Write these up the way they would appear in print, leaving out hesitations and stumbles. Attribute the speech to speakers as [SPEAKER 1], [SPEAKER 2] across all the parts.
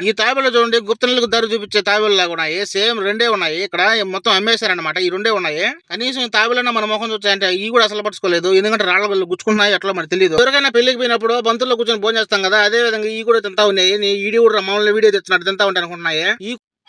[SPEAKER 1] ఈ తాబేలు చూడండి గుప్తలకు దారి చూపించే తాబేలు లాగా ఉన్నాయి. సేమ్ రెండే ఉన్నాయి. ఇక్కడ మొత్తం అమ్మేశారనమాట. ఈ రెండే ఉన్నాయి. కనీసం ఈ తాబేలన్నా మన ముఖం చూచాయంటే ఈ కూడా అసలు పట్టుకోలేదు. ఎందుకంటే రాళ్ళ గుచ్చుకున్నాయి ఎట్లా మరి తెలియదు. ఎవరికైనా పెళ్లికి పోయినప్పుడు బంతుల్లో కూర్చొని భోజనం చేస్తాం కదా, అదే విధంగా ఈ కూడా తింటా ఉన్నాయి. ఈడి కూడా మామూలు వీడియో తెచ్చినట్టు తింటా ఉంటాయి అనుకుంటున్నాయి.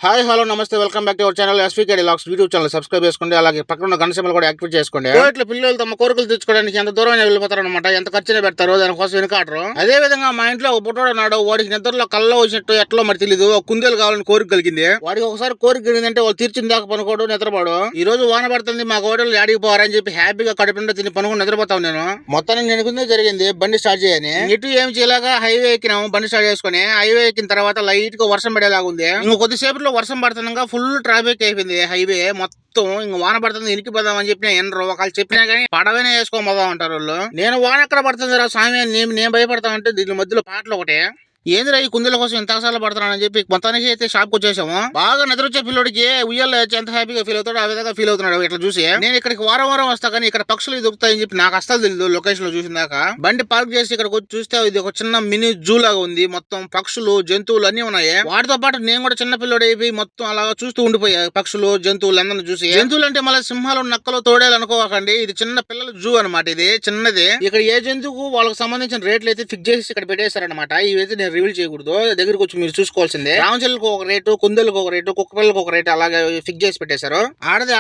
[SPEAKER 1] హాయ్ హలో నమస్తే, welcome back to our channel SVK dialogues YouTube channel subscribe చేసుకోండి. అలాగే పక్కన ఉన్న గంట సింబల్ కూడా యాక్టివేట్ చేసుకోండి. ఇట్లా పిల్లలు తమ కోరికలు తెచ్చుకోవడానికి ఎంత దూరమైన వెళ్ళిపోతారు అనమాట. ఎంత ఖర్చునే పెడతారు, దానికోసం వెనుకాడరు. అదే విధంగా మా ఇంట్లో ఒక పుట్టోడు ఉన్నాడు. వాడికి నిద్రలో కళ్ళలో వచ్చినట్టు ఎట్లా మరి తెలియదు ఒక కుందేలు కావాలని కోరిక కలిగింది. వాడికి ఒకసారి కోరిక కలిగిందంటే వాళ్ళు తీర్చిన దాకా పనుకోడు, నిద్రపోడు. ఈ రోజు వాన పడుతుంది, మా కోడలు యాడికి పోవారని చెప్పి హ్యాపీగా కడుపుండా తిని పనుకొని నిద్రపోతాను నేను. మొత్తానికి నెనుకుందే జరిగింది. బండి స్టార్ట్ చేయని ఇటు ఏం చేయలేక హైవే ఎక్కినాము. బండి స్టార్ట్ చేసుకుని హైవే ఎక్కిన తర్వాత లైట్ గా వర్షం పడేలాగా ఉంది. ఇంకో కొద్దిసేపట్లో వర్షం పడుతుండగా ఫుల్ ట్రాఫిక్ అయిపోయింది హైవే మొత్తం. ఇంక వాన పడుతుంది ఇనికి పోదాం అని చెప్పిన ఎండ్రు ఒకళ్ళు చెప్పినా కానీ పడవనే వేసుకోమోదాం అంటారు వాళ్ళు. నేను వాన ఎక్కడ పడుతుంది రా స్వామి నేను భయపడతా అంటే దీని మధ్యలో పాటలు ఒకటే. ఏందిరా ఈ కుందేల కోసం ఎంత కష్టాలు పడుతున్నానని చెప్పి మొత్తానికి అయితే షాప్ కు వచ్చేసాము. బాగా నిద్రొచ్చే పిల్లోడికి ఉయ్యాల ఎంత హ్యాపీగా ఫీల్ అవుతాడు ఆ విధంగా ఫీల్ అవుతున్నాడు ఇట్లా చూసి. నేను ఇక్కడికి వారం వారం వస్తా కానీ ఇక్కడ పక్షులు దొరుకుతాయని చెప్పి నాకు అస్సలు తెలియదు. లొకేషన్ లో చూసిన దాకా బండి పార్క్ చేసి ఇక్కడికి వచ్చి చూస్తే ఇది ఒక చిన్న మినీ జూ లాగా ఉంది. మొత్తం పక్షులు జంతువులు అన్ని ఉన్నాయి. వాటితో పాటు నేను కూడా చిన్న పిల్లోడు అయిపోయి మొత్తం అలా చూస్తూ ఉండిపోయాయి పక్షులు జంతువులు అందరిని చూసి. జంతువులు అంటే మళ్ళీ సింహాలు నక్కలు తోడేలు అనుకోకండి, ఇది చిన్న పిల్లల జూ అనమాట. ఇది చిన్నది. ఇక్కడ ఏ జంతువుకు వాళ్ళకి సంబంధించిన రేట్లు అయితే ఫిక్స్ చేసి ఇక్కడ పెట్టేశారనమాట. ఇవైతే నేను రివీల్ చేయకూడదు, దగ్గరకు వచ్చి మీరు చూసుకోవాల్సిందే. రామచల్లకు ఒక రేటు, కుందేలకు ఒక రేటు, కుక్క పిల్లలకు ఒక రేటు అలాగే ఫిక్స్ చేసి పెట్టేశారు.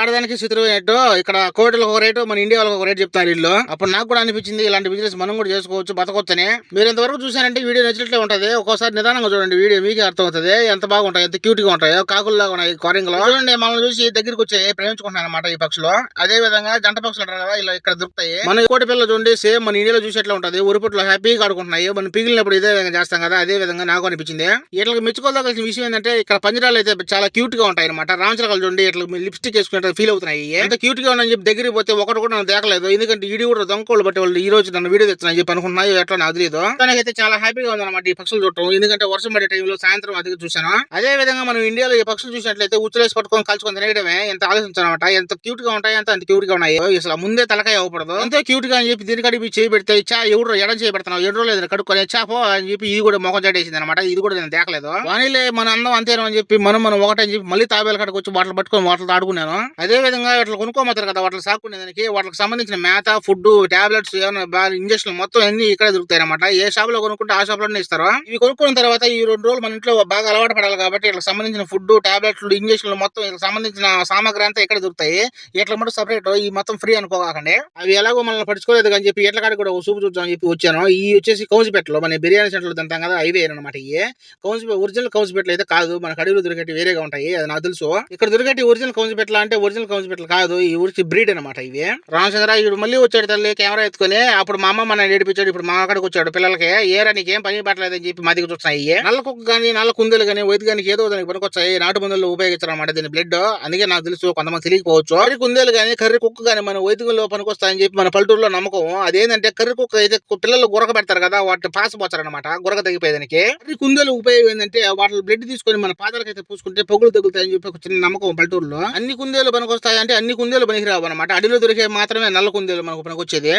[SPEAKER 1] ఆడదానికి శత్రువైనట్టు ఇక్కడ కోటలకు ఒక రేటు, మన ఇండియా వాళ్ళకి ఒక రేటు చెప్తారు వీళ్ళు. అప్పుడు నాకు కూడా అనిపించింది ఇలాంటి బిజినెస్ మనం కూడా చేసుకోవచ్చు, బతకొచ్చని. మీరు ఇంతవరకు చూసారంటే వీడియో నచ్చినట్లే ఉంటది. ఒక్కోసారి నిదానంగా చూడండి వీడియో, మీకే అర్థం అవుతుంది ఎంత బాగుంటాయి, ఎంత క్యూట్ గా ఉంటాయో. కాకుల్లాగా ఉన్నాయి కారింగ్ లో. చూడండి మనల్ని చూసి దగ్గరికి వచ్చి ప్రేమించుకుంటున్నాయి అనమాట ఈ పక్షులు. అదే విధంగా జంట పక్షులు అంటారు కదా, ఇలా ఇక్కడ దొరుకుతాయి. మన కోటి పిల్లలు చూడండి సేమ్ మన ఇండియాలో చూసి ఎట్లా ఉంటది. ఉరుపుట్లో హ్యాపీగా ఆడుకుంటున్నాయి. మనం పిగిలినప్పుడు ఇదే విధంగా చేస్తాం కదా, అదే విధంగా నాకు అనిపించింది. ఇట్లా మెచ్చుకోదలసిన విషయం ఏంటంటే ఇక్కడ పంజరాలు అయితే చాలా క్యూట్ గా ఉంటాయి అనమాట. రామచిలకలు చూడండి ఇట్లా లిప్స్టిక్ వేసుకున్నట్టు ఫీల్ అవుతున్నాయి. ఎంత క్యూట్ గా ఉన్నాయని చెప్పి దగ్గరికి పోతే ఒకటి కూడా నాకు దేకలేదు. ఎందుకంటే ఈడి కూడా దొంగకోళ్ళు బట్టి వాళ్ళు ఈ రోజు నన్ను వీడియో తెచ్చిన చెప్పి అనుకున్నాయి. ఎట్లా నాకు తెలియదు. తనకైతే చాలా హ్యాపీగా ఉందన్నమాట ఈ పక్షులు చూడటం. ఎందుకంటే వర్షం పడే టైంలో సాయంత్రం అదిగా చూసాను. అదే విధంగా మనం ఇండియాలో ఈ పక్షులు చూసినట్లయితే ఉచ్చులేసి పట్టుకొని కలుసుకొని తినడమే ఎంత ఆలోచించాలన్నమాట. ఎంత క్యూట్ గా ఉంటాయి అంత క్యూట్ గా ఉన్నాయి. అసలు ముందే తలకాయ అవ్వకూడదు, ఎంతో క్యూట్ గా అని చెప్పి దీని కడిపి చేయి పెడితే చా ఎవరు ఎడం చేయబెడతావు ఎడో లేదు కడుక్కొని చాపో అని చెప్పి ఇది కూడా మొఖం చాటేసింది అనమాట. ఇది కూడా నేను దేకలేదు. వానిలే మన అందం అంతేనో అని చెప్పి మనం ఒకటని చెప్పి మళ్ళీ తాబేలు కడకు వచ్చి వాటిని పట్టుకొని వాటితో ఆడుకున్నాను. అదే విధంగా వాటిని కొనుక్కోమతారు కదా, వాటిని సాకునేదానికి వాటికి సంబంధించిన మేత, ఫుడ్, టాబ్లెట్స్, ఏమైనా ఇంజక్షన్ మొత్తం అన్ని ఇక్కడే దొరుకుతాయి అనమాట. ఏ షాప్ లో కొనుక్కుంటే ఆ షాప్ లోనే ఇస్తారు. ఇవి కొనుక్కున్న తర్వాత ఈ 2 రోజులు మన ఇంట్లో బాగా అలవాటు పడాలి కాబట్టి ఇట్లా సంబంధించిన ఫుడ్, టాబ్లెట్లు, ఇంజక్షన్లు మొత్తం ఇట్లా సంబంధించిన సామాగ్రి అంతా ఇక్కడ దొరుకుతాయి. ఇట్లా మటు సపరేట్, ఈ మొత్తం ఫ్రీ అనుకోకండి. అవి ఎలాగో మనల్ని పడుచుకోలేదు అని చెప్పి ఎట్ల కాడికి కూడా సూపు చూద్దామని చెప్పి వచ్చాను. ఈ వచ్చేసి కౌన్సిపెట్లో మన బిర్యానీ సెంటర్లో తింటాం కదా, అవే అనమాట. ఇవి ఒరిజినల్ కౌన్సిపెట్లు అయితే కాదు, మన కడిలో దొరికేటి వేరేగా ఉంటాయి, అది నాకు తెలుసు. ఇక్కడ దొరికేటి ఒరిజినల్ కౌన్సిపెట్ల అంటే ఒరిజినల్ కౌన్సిపెట్లు కాదు, ఈ ఊరికి బ్రీడ్ అనమాట ఇవి. రామచంద్ర ఇప్పుడు మళ్ళీ వచ్చాడు తల్లి కెమెరా ఎత్తుకొని. అప్పుడు మా అమ్మ మన ఏడిపించాడు, ఇప్పుడు మా అక్కడికి వచ్చాడు పిల్లలకి. ఏరా నీకేం పని పట్టలేదని చెప్పి మా దగ్గర చూస్తున్నాయి. నల్ల కుక్క కానీ నల్ల కుందేలు కానీ వైద్య కానీ ఏదో దానికి పనికొచ్చాయి. నాటు మందుల్లో ఉపయోగించారు అనమాట దీని బ్లడ్. అందుకే నాకు తెలుసు, కొంతమంది తెలియకపోవచ్చు. కర్రీ కుందేలు కానీ కర్రీ కుక్క కానీ మన వైద్యంలో పనికొస్తాయని చెప్పి మన పల్లెటూరులో నమ్మకం. అదేంటంటే కర్రీ కుక్క అయితే పిల్లలు గురక పెడతారు కదా, వాటిని పాసిపోతారు అనమాట గురక తగ్గిపోయేదానికి. కర్రీ కుందేలు ఉపయోగం ఏంటంటే వాటి బ్లడ్ తీసుకొని మన పాదాలకైతే పూసుకుంటే పొగులు తగ్గుతాయని చెప్పి ఒక చిన్న నమ్మకం పల్లెటూరులో. అన్ని కుందేలు పనికొస్తాయి అంటే అన్ని కుందేలు పనికిరావు అనమాట. అడవిలో దొరికే మాత్రమే నల్ల కుందేలు మనకు పనికొచ్చేది.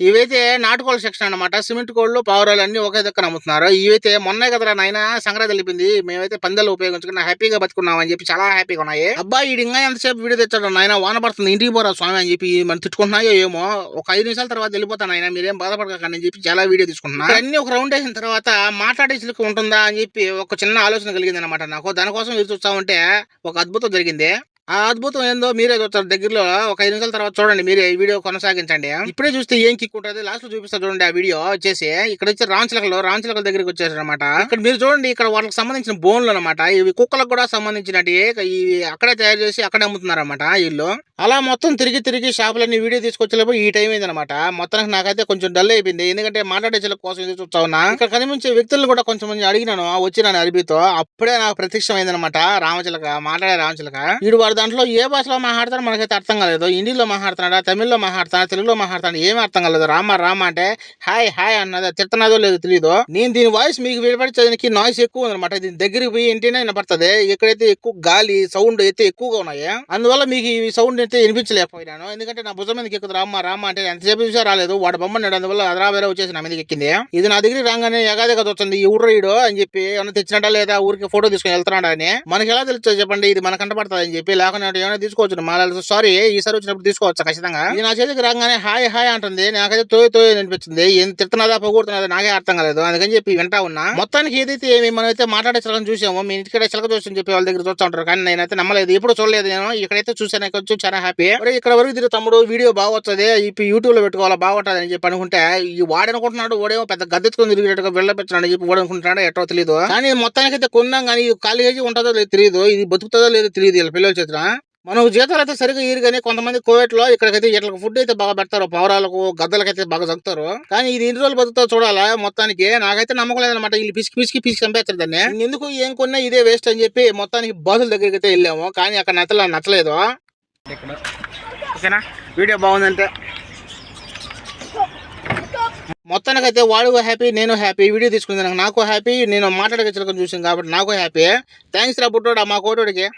[SPEAKER 1] ఇవైతే నాటుకోళ్ళ సెక్షన్ అనమాట. సిమెంట్ కోళ్ళు, పావురాలు అన్ని ఒకే దగ్గర అమ్ముతున్నారు. ఇవైతే మొన్నే కదరా నాయన సంక్రాంతి తెలిపింది, మేమైతే పందెలు ఉపయోగించుకుని హ్యాపీగా బతుకున్నాం అని చెప్పి చాలా హ్యాపీగా ఉన్నాయి. అబ్బాయి ఈ ఇంకా ఎంతసేపు వీడియో తెచ్చాడు నాయన, వాన పడుతుంది ఇంటికి పోరా స్వామి అని చెప్పి మనం తిట్టుకుంటున్నాయో ఏమో. ఒక 5 నిమిషాల తర్వాత వెళ్ళిపోతాను ఆయన, మీరేం బాధపడకండి అని చెప్పి చాలా వీడియో తీసుకుంటున్నా. అన్ని ఒక రౌండ్ వేసిన తర్వాత మాట్లాడేసి ఉంటుందా అని చెప్పి ఒక చిన్న ఆలోచన కలిగింది అనమాట నాకు. దానికోసం ఎదురు చూస్తా ఉంటే ఒక అద్భుతం జరిగింది. ఆ అద్భుతం ఏందో మీరే చూస్తారు దగ్గరలో. ఒక 5 నిమిషాల తర్వాత చూడండి మీరే ఈ వీడియో కొనసాగించండి. ఇప్పుడే చూస్తే ఏం కిక్ ఉంటుంది, లాస్ట్ లో చూపిస్తా చూడండి. ఆ వీడియో వచ్చేసి ఇక్కడ వచ్చి రామచిలకల దగ్గరికి వచ్చేసారు అనమాట. ఇక్కడ మీరు చూడండి, ఇక్కడ వాళ్ళకి సంబంధించిన బోన్లు అనమాట. ఇవి కుక్కలకు కూడా సంబంధించినట్టు ఇవి అక్కడే తయారు చేసి అక్కడే అమ్ముతున్నారు అనమాట వీళ్ళు. అలా మొత్తం తిరిగి షాపులన్నీ వీడియో తీసుకొచ్చేటప్పుడు ఈ టైం అయింది అనమాట. మొత్తానికి నాకైతే కొంచెం డల్ అయిపోయింది, ఎందుకంటే మాట్లాడే చిలక కోసం ఎదురు చూస్తా ఉన్నా. ఇక్కడ కనిపించే వ్యక్తులను కూడా కొంచెం మంది అడిగినాను, వచ్చినాను అరబీతో. అప్పుడే నాకు ప్రత్యక్షమైంది అనమాట రామచిలక, మాట్లాడే రామచిలక. వీడు వాడు దాంట్లో ఏ భాషలో మాట్లాడతారో మనకైతే అర్థం కాలేదు. హిందీలో మాట్లాడుతున్నాడా, తమిళ్లో మాట్లాడుతున్నాడా, తెలుగులో మాట్లాడుతున్నాడు, ఏమీ అర్థం కాలేదు. రామ అంటే హాయ్ అన్నది తిడుతున్నాదో లేదో తెలియదు. నేను దీని వాయిస్ మీకు వినపడిచేదానికి నాయిస్ ఎక్కువ ఉందన్నమాట. దీని దగ్గరికి పోయి ఇంటనే వినపడుతుంది. ఎక్కడైతే ఎక్కువ గాలి సౌండ్ అయితే ఎక్కువగా ఉన్నాయి, అందువల్ల మీకు ఈ సౌండ్ నేనైతే వినిపించలేకపోయినాను, ఎందుకంటే నా భుజం మీదకి ఎక్కుదు రామ్మ రామ్మ అంటే ఎంతసేపు చూసా రాలేదు. వాడు బొమ్మన్నాడు, అందువల్ల అదరా వేరే వచ్చేసి నా మీదకి ఎక్కింది. ఇది నా దగ్గర రాగానే ఎగాదిగా వస్తుంది ఈ ఊర్రీడు అని చెప్పి, ఏమైనా తెచ్చినట్ట లేదా ఊరికి ఫోటో తీసుకుని వెళ్తున్నాడా అని. మనకి ఎలా తెలుస్తుంది చెప్పండి, ఇది మన కంటపడుతుంది అని చెప్పి. లేకుండా ఏమైనా తీసుకోవచ్చు మళ్ళీ, సారీ ఈసారి వచ్చినప్పుడు తీసుకోవచ్చు ఖచ్చితంగా. ఇది నా చేతికి రాగానే హాయ్ హాయ్ అంటుంది, నాకైతే తోయి తోయి అనిపించింది. ఏం తిడుతున్నదా పొగుడుతున్నదా నాకే అర్థం కాలేదు, అందుకని చెప్పి వింటా ఉన్నా. మొత్తానికి ఏదైతే ఏమి మనమైతే మాట్లాడే చిలకని చూసామో, మీ ఇంటికి చిలక చూసి చెప్పి వాళ్ళ దగ్గర చూస్తూ ఉంటారు, కానీ నేనైతే నమ్మలేదు, ఎప్పుడు చూడలేదు. నేను ఇక్కడైతే చూసాను, కొంచెం చాలా హ్యాపీ. ఇక్కడ వరకు తిరిగి తమ్ముడు వీడియో బాగా వస్తుంది, ఇప్పుడు యూట్యూబ్ లో పెట్టుకోవాలా బాగుంటుంది అని చెప్పి అనుకుంటే, ఈ వాడనుకుంటున్నాడు వాడేమో పెద్ద గద్దెత్తుకొని తిరిగేట్టుగా వెళ్ళపెట్టినాడు చెప్పి వాడు అనుకుంటున్నాడు, ఎట్టో తెలియదు. కానీ మొత్తానికి అయితే కొన్నాం, కానీ కాలేజీ ఉంటుందో లేదో తెలియదు, ఇది బతుకుతుందో లేదో తెలియదు వీళ్ళ పిల్లల చేతిలో. మనం జీతాలు అయితే సరిగ్గా ఇరు, కానీ కొంతమంది కోవిడ్ లో ఇక్కడికైతే ఇట్లా ఫుడ్ అయితే బాగా పెడతారు, పౌరాలకు గద్దలకైతే బాగా జరుగుతారు. కానీ ఇది ఎన్ని రోజులు బతుకుతో చూడాలా. మొత్తానికి నాకైతే నమ్మకం లేదనమాట, వీళ్ళు పిసికి చంపేస్తారు దాన్ని. ఎందుకు ఏం కొన్నా ఇదే వేస్ట్ అని చెప్పి మొత్తానికి బాసుల దగ్గరికి అయితే వెళ్ళాము, కానీ అక్కడ నచ్చలేదు. ఓకేనా, వీడియో బాగుందంటే మొత్తానికైతే వాడు హ్యాపీ, నేను హ్యాపీ. వీడియో తీసుకుంది నాకు హ్యాపీ, నేను మాట్లాడగలను చూసాను కాబట్టి నాకు హ్యాపీ. థ్యాంక్స్ రా బుట్టోడా మా కోటోడికి.